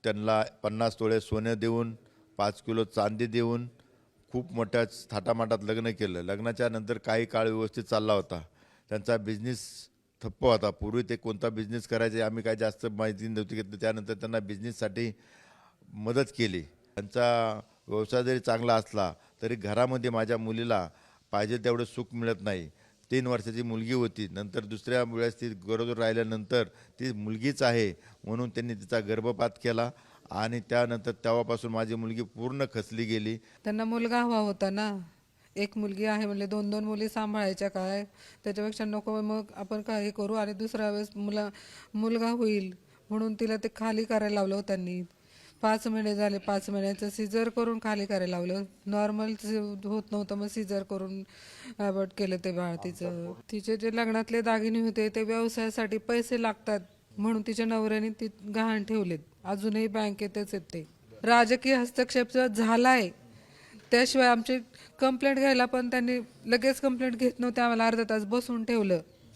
त्यांना 50 तोळे सोनं देऊन 5 किलो चांदी देऊन खूप मोठ्या थाटामाटात लग्न केलं. लग्नाच्या नंतर काही काळ व्यवस्थित चालला होता. त्यांचा बिझनेस ठप्प होता. पूर्वी ते कोणता बिझनेस करायचे आम्ही काही जास्त माहिती नव्हती घेतली. त्यानंतर त्यांना बिझनेससाठी मदत केली. त्यांचा व्यवसाय जरी चांगला असला तरी घरामध्ये माझ्या मुलीला पाहिजे तेवढं सुख मिळत नाही. 3 वर्षाची मुलगी होती. नंतर दुसऱ्या वेळेस ती गरोदर राहिल्यानंतर ती मुलगीच आहे म्हणून त्यांनी तिचा गर्भपात केला आणि त्यानंतर तेव्हापासून माझी मुलगी पूर्ण खचली गेली. त्यांना मुलगा हवा होता ना. एक मुलगी आहे म्हणले 2-2 मुली सांभाळायच्या काय, त्याच्यापेक्षा नको मग आपण काही करू आणि दुसऱ्या वेळेस मुलगा होईल म्हणून तिला ते खाली करायला लावलं हो त्यांनी. 5 महिने झाले, 5 महिन्याचं सिजर करून खाली करायला लावलं. नॉर्मल होत नव्हतं, मग सिजर करून अबॉर्ट केलं ते बाळ तिचं. तिचे जे लग्नातले दागिने होते ते व्यवसायासाठी पैसे लागतात म्हणून तिच्या नवऱ्याने ती गहाण ठेवलेत. अजूनही बँकेतच आहेत ते. राजकीय हस्तक्षेप झालाय, त्याशिवाय आमची कंप्लेंट घ्यायला पण त्यांनी लगेच कंप्लेंट घेत नव्हते. आम्हाला अर्धा तास बसून ठेवलं.